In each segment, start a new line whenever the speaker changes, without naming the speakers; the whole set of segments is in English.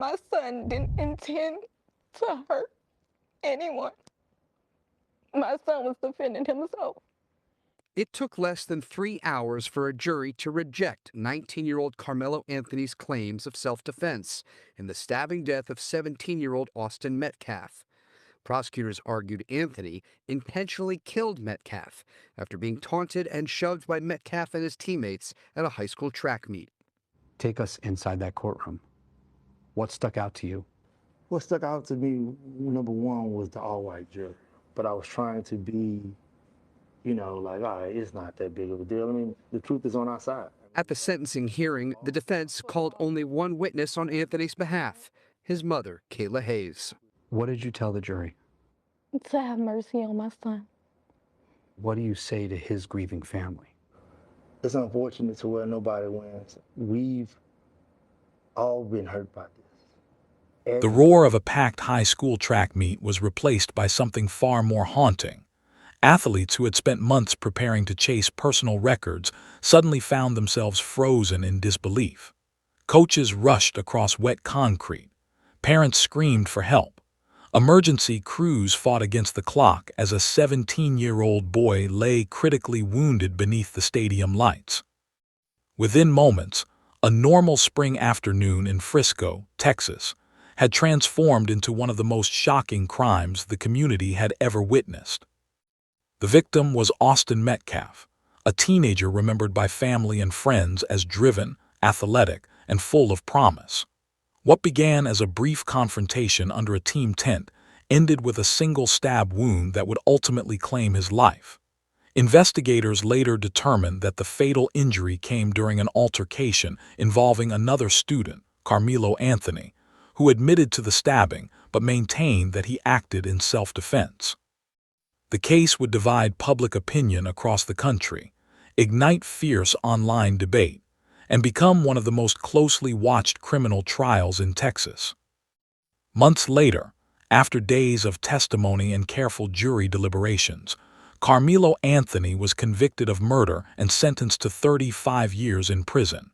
My son didn't intend to hurt anyone. My son was defending himself.
It took less than 3 hours for a jury to reject 19-year-old Karmelo Anthony's claims of self-defense in the stabbing death of 17-year-old Austin Metcalf. Prosecutors argued Anthony intentionally killed Metcalf after being taunted and shoved by Metcalf and his teammates at a high school track meet. Take us inside that courtroom. What stuck out to you?
What stuck out to me, number one, was the all-white jury. But I was trying to be, like, all right, it's not that big of a deal. I mean, the truth is on our side.
At the sentencing hearing, the defense called only one witness on Anthony's behalf, his mother, Kayla Hayes. What did you tell the jury?
To have mercy on my son.
What do you say to his grieving family?
It's unfortunate to where nobody wins. We've all been hurt by this.
The roar of a packed high school track meet was replaced by something far more haunting. Athletes who had spent months preparing to chase personal records suddenly found themselves frozen in disbelief. Coaches rushed across wet concrete. Parents screamed for help. Emergency crews fought against the clock as a 17-year-old boy lay critically wounded beneath the stadium lights. Within moments, a normal spring afternoon in Frisco, Texas, had transformed into one of the most shocking crimes the community had ever witnessed. The victim was Austin Metcalf, a teenager remembered by family and friends as driven, athletic, and full of promise. What began as a brief confrontation under a team tent ended with a single stab wound that would ultimately claim his life. Investigators later determined that the fatal injury came during an altercation involving another student, Karmelo Anthony, who admitted to the stabbing but maintained that he acted in self-defense. The case would divide public opinion across the country, ignite fierce online debate, and become one of the most closely watched criminal trials in Texas. Months later, after days of testimony and careful jury deliberations, Karmelo Anthony was convicted of murder and sentenced to 35 years in prison.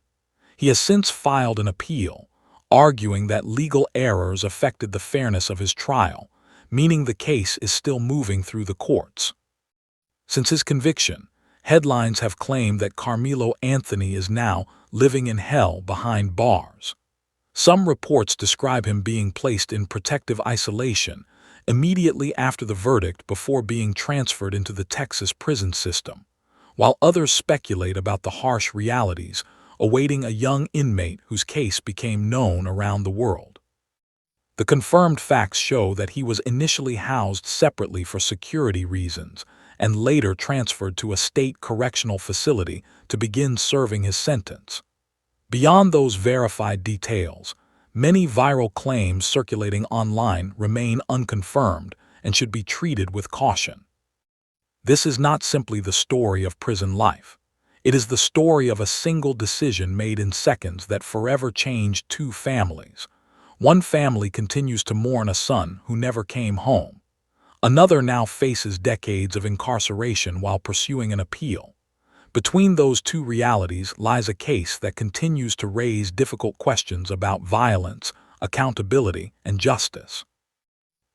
He has since filed an appeal, arguing that legal errors affected the fairness of his trial, meaning the case is still moving through the courts. Since his conviction, headlines have claimed that Karmelo Anthony is now living in hell behind bars. Some reports describe him being placed in protective isolation immediately after the verdict before being transferred into the Texas prison system, while others speculate about the harsh realities awaiting a young inmate whose case became known around the world. The confirmed facts show that he was initially housed separately for security reasons and later transferred to a state correctional facility to begin serving his sentence. Beyond those verified details, many viral claims circulating online remain unconfirmed and should be treated with caution. This is not simply the story of prison life. It is the story of a single decision made in seconds that forever changed two families. One family continues to mourn a son who never came home. Another now faces decades of incarceration while pursuing an appeal. Between those two realities lies a case that continues to raise difficult questions about violence, accountability, and justice.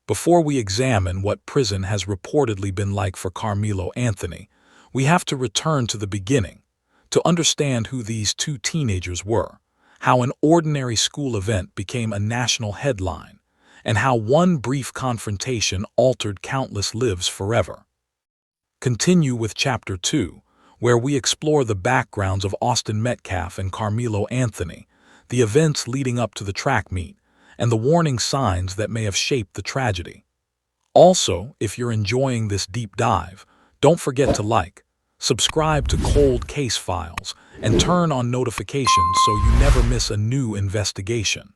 Before we examine what prison has reportedly been like for Karmelo Anthony, we have to return to the beginning, to understand who these two teenagers were, how an ordinary school event became a national headline, and how one brief confrontation altered countless lives forever. Continue with Chapter 2, where we explore the backgrounds of Austin Metcalf and Karmelo Anthony, the events leading up to the track meet, and the warning signs that may have shaped the tragedy. Also, if you're enjoying this deep dive, don't forget to like, subscribe to Cold Case Files, and turn on notifications so you never miss a new investigation.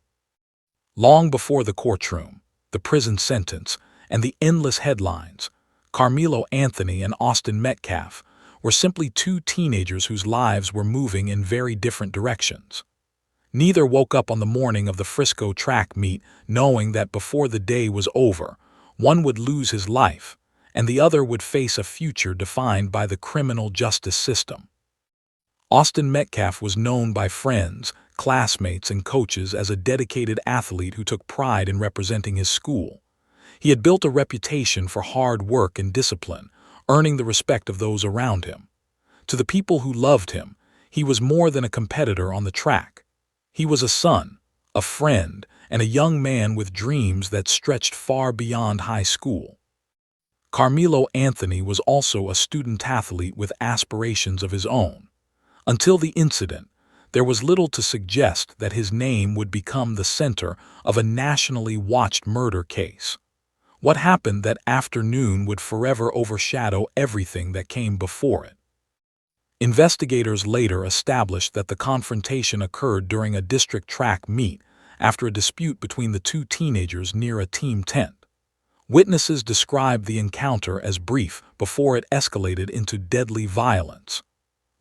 Long before the courtroom, the prison sentence, and the endless headlines, Karmelo Anthony and Austin Metcalf were simply two teenagers whose lives were moving in very different directions. Neither woke up on the morning of the Frisco track meet knowing that before the day was over, one would lose his life, and the other would face a future defined by the criminal justice system. Austin Metcalf was known by friends, classmates and coaches as a dedicated athlete who took pride in representing his school. He had built a reputation for hard work and discipline, earning the respect of those around him. To the people who loved him, he was more than a competitor on the track. He was a son, a friend, and a young man with dreams that stretched far beyond high school. Karmelo Anthony was also a student athlete with aspirations of his own. Until the incident, there was little to suggest that his name would become the center of a nationally watched murder case. What happened that afternoon would forever overshadow everything that came before it. Investigators later established that the confrontation occurred during a district track meet after a dispute between the two teenagers near a team tent. Witnesses described the encounter as brief before it escalated into deadly violence.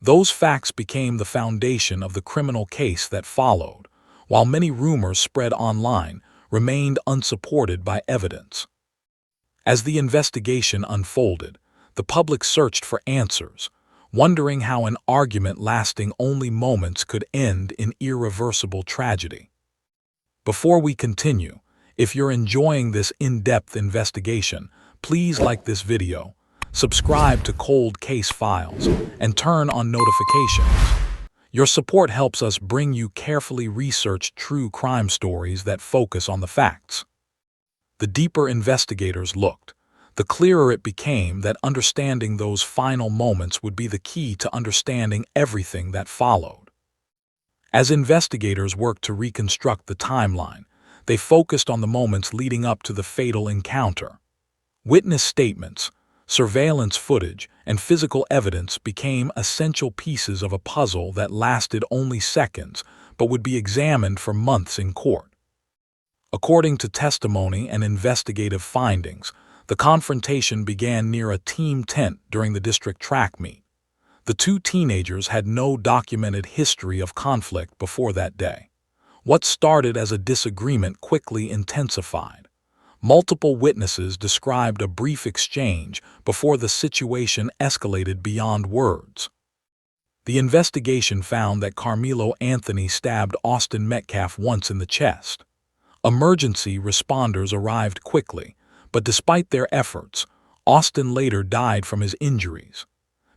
Those facts became the foundation of the criminal case that followed, while many rumors spread online remained unsupported by evidence. As the investigation unfolded, the public searched for answers, wondering how an argument lasting only moments could end in irreversible tragedy. Before we continue, if you're enjoying this in-depth investigation, please like this video, subscribe to Cold Case Files, and turn on notifications. Your support helps us bring you carefully researched true crime stories that focus on the facts. The deeper investigators looked, the clearer it became that understanding those final moments would be the key to understanding everything that followed. As investigators worked to reconstruct the timeline, they focused on the moments leading up to the fatal encounter. Witness statements, surveillance footage, and physical evidence became essential pieces of a puzzle that lasted only seconds but would be examined for months in court. According to testimony and investigative findings, the confrontation began near a team tent during the district track meet. The two teenagers had no documented history of conflict before that day. What started as a disagreement quickly intensified. Multiple witnesses described a brief exchange before the situation escalated beyond words. The investigation found that Karmelo Anthony stabbed Austin Metcalf once in the chest. Emergency responders arrived quickly, but despite their efforts, Austin later died from his injuries.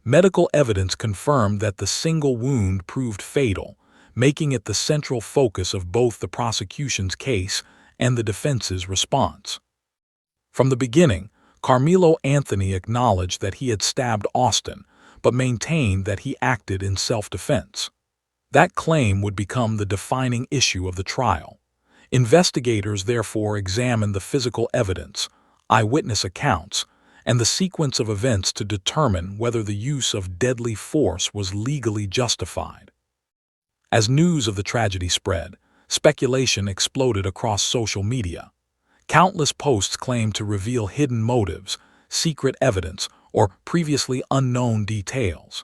Medical evidence confirmed that the single wound proved fatal, making it the central focus of both the prosecution's case and the defense's response. From the beginning, Karmelo Anthony acknowledged that he had stabbed Austin, but maintained that he acted in self-defense. That claim would become the defining issue of the trial. Investigators therefore examined the physical evidence, eyewitness accounts, and the sequence of events to determine whether the use of deadly force was legally justified. As news of the tragedy spread, speculation exploded across social media. Countless posts claimed to reveal hidden motives, secret evidence, or previously unknown details.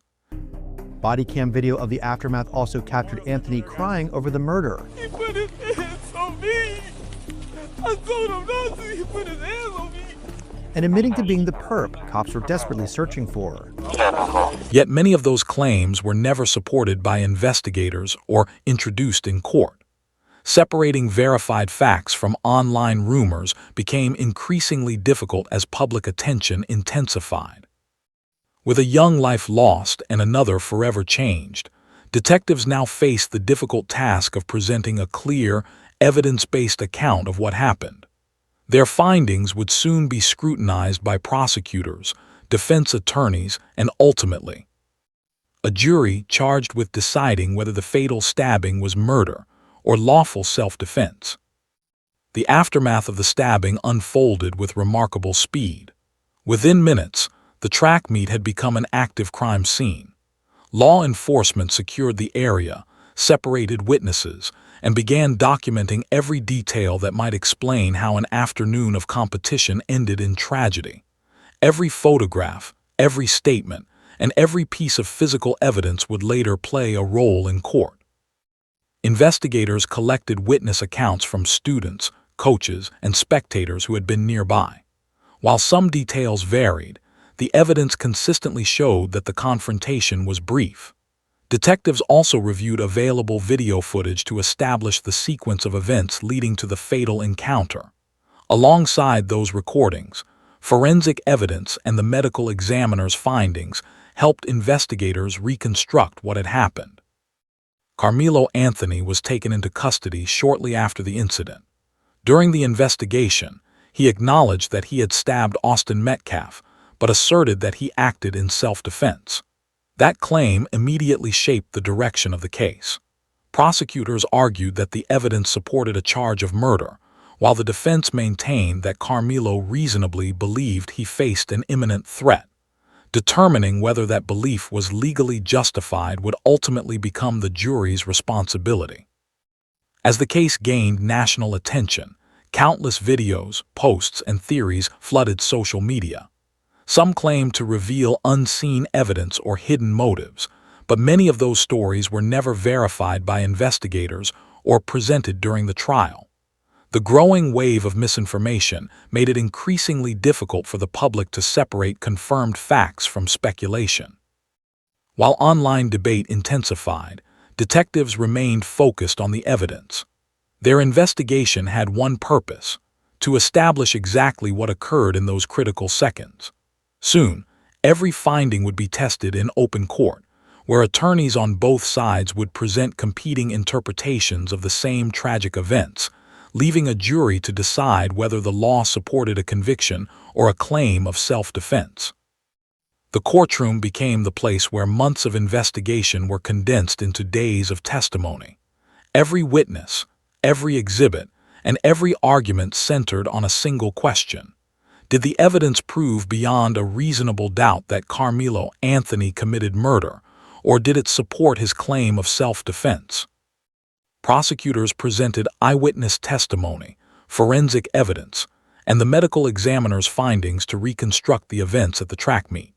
Body cam video of the aftermath also captured Anthony crying over the murder.
He put his hands on me. I told him not to. He put his hands on me.
And admitting to being the perp cops were desperately searching for.
Yet many of those claims were never supported by investigators or introduced in court. Separating verified facts from online rumors became increasingly difficult as public attention intensified. With a young life lost and another forever changed, detectives now faced the difficult task of presenting a clear, evidence-based account of what happened. Their findings would soon be scrutinized by prosecutors, defense attorneys, and ultimately, a jury charged with deciding whether the fatal stabbing was murder or lawful self-defense. The aftermath of the stabbing unfolded with remarkable speed. Within minutes, the track meet had become an active crime scene. Law enforcement secured the area, separated witnesses, and began documenting every detail that might explain how an afternoon of competition ended in tragedy. Every photograph, every statement, and every piece of physical evidence would later play a role in court. Investigators collected witness accounts from students, coaches, and spectators who had been nearby. While some details varied, the evidence consistently showed that the confrontation was brief. Detectives also reviewed available video footage to establish the sequence of events leading to the fatal encounter. Alongside those recordings, forensic evidence and the medical examiner's findings helped investigators reconstruct what had happened. Karmelo Anthony was taken into custody shortly after the incident. During the investigation, he acknowledged that he had stabbed Austin Metcalf, but asserted that he acted in self-defense. That claim immediately shaped the direction of the case. Prosecutors argued that the evidence supported a charge of murder, while the defense maintained that Karmelo reasonably believed he faced an imminent threat. Determining whether that belief was legally justified would ultimately become the jury's responsibility. As the case gained national attention, countless videos, posts, and theories flooded social media. Some claimed to reveal unseen evidence or hidden motives, but many of those stories were never verified by investigators or presented during the trial. The growing wave of misinformation made it increasingly difficult for the public to separate confirmed facts from speculation. While online debate intensified, detectives remained focused on the evidence. Their investigation had one purpose: to establish exactly what occurred in those critical seconds. Soon, every finding would be tested in open court, where attorneys on both sides would present competing interpretations of the same tragic events, leaving a jury to decide whether the law supported a conviction or a claim of self-defense. The courtroom became the place where months of investigation were condensed into days of testimony. Every witness, every exhibit, and every argument centered on a single question: did the evidence prove beyond a reasonable doubt that Karmelo Anthony committed murder, or did it support his claim of self-defense? Prosecutors presented eyewitness testimony, forensic evidence, and the medical examiner's findings to reconstruct the events at the track meet.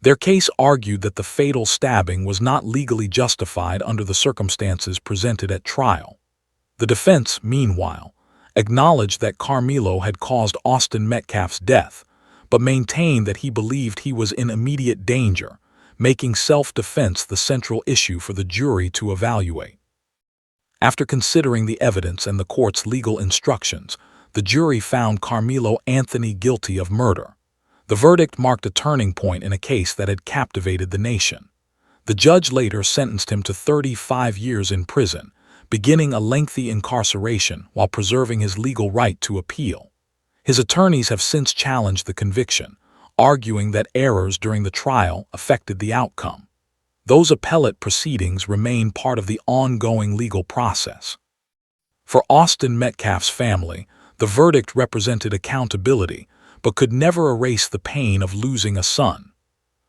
Their case argued that the fatal stabbing was not legally justified under the circumstances presented at trial. The defense, meanwhile, acknowledged that Karmelo had caused Austin Metcalf's death, but maintained that he believed he was in immediate danger, making self-defense the central issue for the jury to evaluate. After considering the evidence and the court's legal instructions, the jury found Karmelo Anthony guilty of murder. The verdict marked a turning point in a case that had captivated the nation. The judge later sentenced him to 35 years in prison, beginning a lengthy incarceration while preserving his legal right to appeal. His attorneys have since challenged the conviction, arguing that errors during the trial affected the outcome. Those appellate proceedings remain part of the ongoing legal process. For Austin Metcalf's family, the verdict represented accountability, but could never erase the pain of losing a son.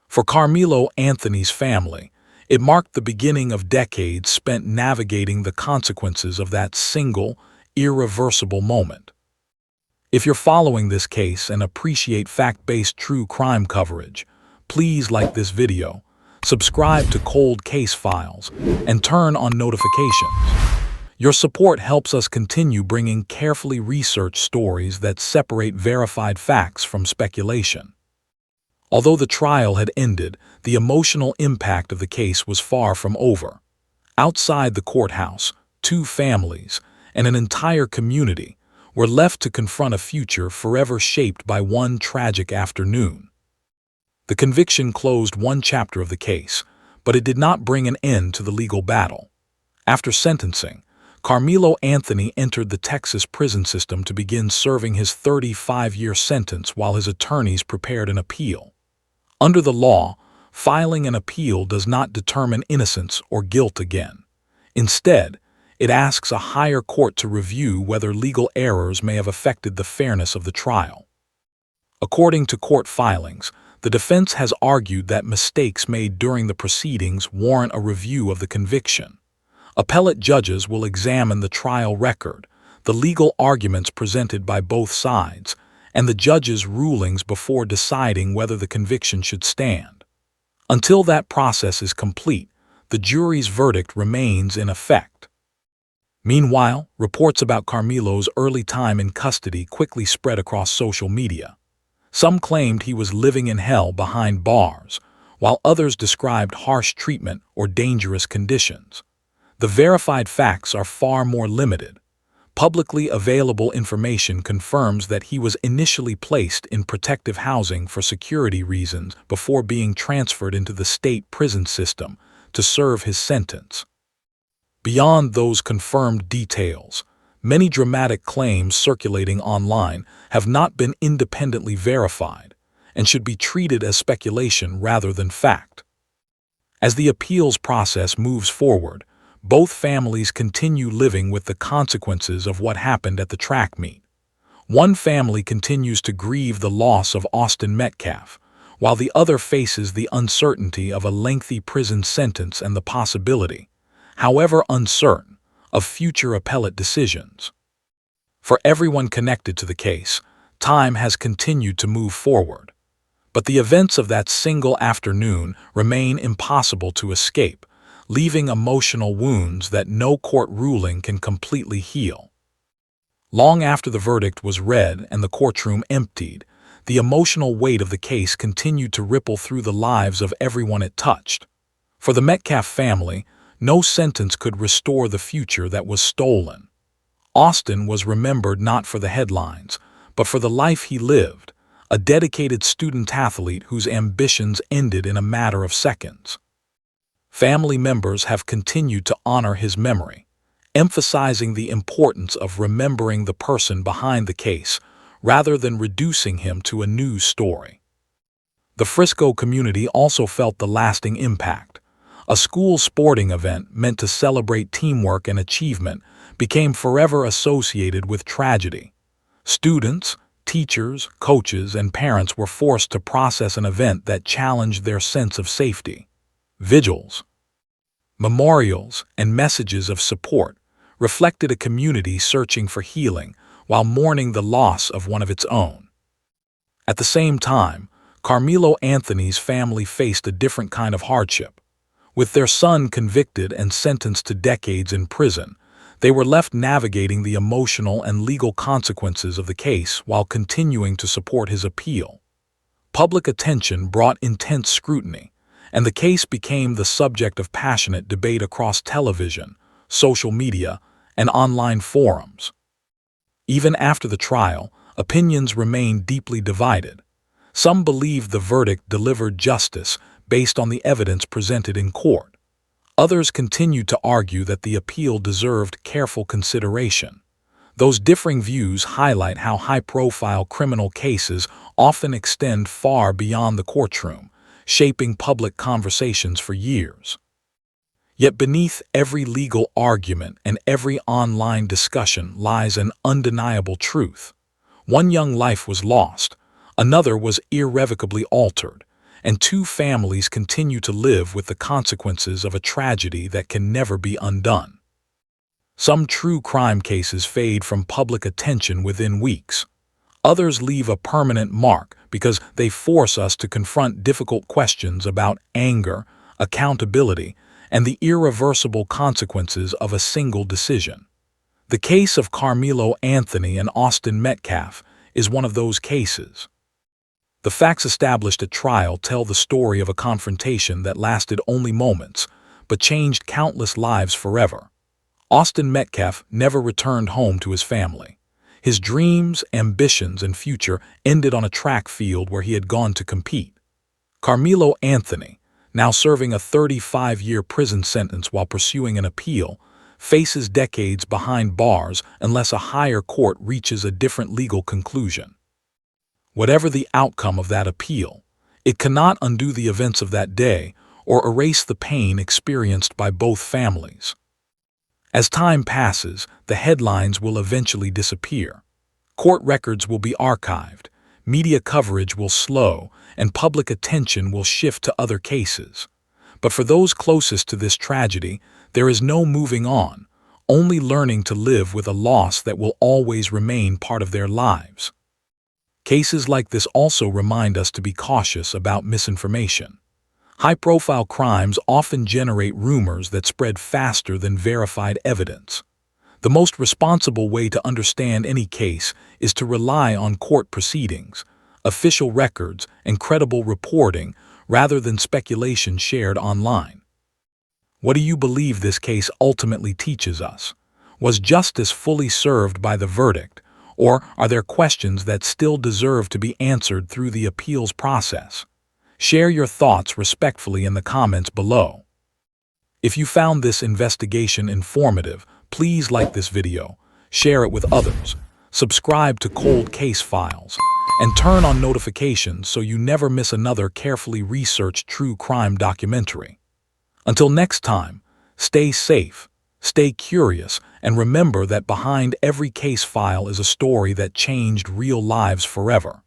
For Karmelo Anthony's family, it marked the beginning of decades spent navigating the consequences of that single, irreversible moment. If you're following this case and appreciate fact-based true crime coverage, please like this video, subscribe to Cold Case Files, and turn on notifications. Your support helps us continue bringing carefully researched stories that separate verified facts from speculation. Although the trial had ended, the emotional impact of the case was far from over. Outside the courthouse, two families and an entire community were left to confront a future forever shaped by one tragic afternoon. The conviction closed one chapter of the case, but it did not bring an end to the legal battle. After sentencing, Karmelo Anthony entered the Texas prison system to begin serving his 35-year sentence while his attorneys prepared an appeal. Under the law, filing an appeal does not determine innocence or guilt again. Instead, it asks a higher court to review whether legal errors may have affected the fairness of the trial. According to court filings, the defense has argued that mistakes made during the proceedings warrant a review of the conviction. Appellate judges will examine the trial record, the legal arguments presented by both sides, and the judge's rulings before deciding whether the conviction should stand. Until that process is complete, the jury's verdict remains in effect. Meanwhile, reports about Karmelo's early time in custody quickly spread across social media. Some claimed he was living in hell behind bars, while others described harsh treatment or dangerous conditions. The verified facts are far more limited. Publicly available information confirms that he was initially placed in protective housing for security reasons before being transferred into the state prison system to serve his sentence. Beyond those confirmed details, many dramatic claims circulating online have not been independently verified and should be treated as speculation rather than fact. As the appeals process moves forward, both families continue living with the consequences of what happened at the track meet. One family continues to grieve the loss of Austin Metcalf, while the other faces the uncertainty of a lengthy prison sentence and the possibility, however uncertain, of future appellate decisions. For everyone connected to the case, time has continued to move forward. But the events of that single afternoon remain impossible to escape, leaving emotional wounds that no court ruling can completely heal. Long after the verdict was read and the courtroom emptied, the emotional weight of the case continued to ripple through the lives of everyone it touched. For the Metcalf family, no sentence could restore the future that was stolen. Austin was remembered not for the headlines, but for the life he lived, a dedicated student-athlete whose ambitions ended in a matter of seconds. Family members have continued to honor his memory, emphasizing the importance of remembering the person behind the case rather than reducing him to a news story. The Frisco community also felt the lasting impact. A school sporting event meant to celebrate teamwork and achievement became forever associated with tragedy. Students, teachers, coaches, and parents were forced to process an event that challenged their sense of safety. Vigils, memorials, and messages of support reflected a community searching for healing while mourning the loss of one of its own. At the same time, Karmelo Anthony's family faced a different kind of hardship. With their son convicted and sentenced to decades in prison, they were left navigating the emotional and legal consequences of the case while continuing to support his appeal. Public attention brought intense scrutiny, and the case became the subject of passionate debate across television, social media, and online forums. Even after the trial, opinions remained deeply divided. Some believed the verdict delivered justice based on the evidence presented in court. Others continued to argue that the appeal deserved careful consideration. Those differing views highlight how high-profile criminal cases often extend far beyond the courtroom, shaping public conversations for years. Yet beneath every legal argument and every online discussion lies an undeniable truth. One young life was lost, another was irrevocably altered, and two families continue to live with the consequences of a tragedy that can never be undone. Some true crime cases fade from public attention within weeks. Others leave a permanent mark because they force us to confront difficult questions about anger, accountability, and the irreversible consequences of a single decision. The case of Karmelo Anthony and Austin Metcalf is one of those cases. The facts established at trial tell the story of a confrontation that lasted only moments, but changed countless lives forever. Austin Metcalf never returned home to his family. His dreams, ambitions, and future ended on a track field where he had gone to compete. Karmelo Anthony, now serving a 35-year prison sentence while pursuing an appeal, faces decades behind bars unless a higher court reaches a different legal conclusion. Whatever the outcome of that appeal, it cannot undo the events of that day or erase the pain experienced by both families. As time passes, the headlines will eventually disappear. Court records will be archived, media coverage will slow, and public attention will shift to other cases. But for those closest to this tragedy, there is no moving on, only learning to live with a loss that will always remain part of their lives. Cases like this also remind us to be cautious about misinformation. High-profile crimes often generate rumors that spread faster than verified evidence. The most responsible way to understand any case is to rely on court proceedings, official records, and credible reporting rather than speculation shared online. What do you believe this case ultimately teaches us? Was justice fully served by the verdict, or are there questions that still deserve to be answered through the appeals process? Share your thoughts respectfully in the comments below. If you found this investigation informative, please like this video, share it with others, subscribe to Cold Case Files, and turn on notifications so you never miss another carefully researched true crime documentary. Until next time, stay safe, stay curious, and remember that behind every case file is a story that changed real lives forever.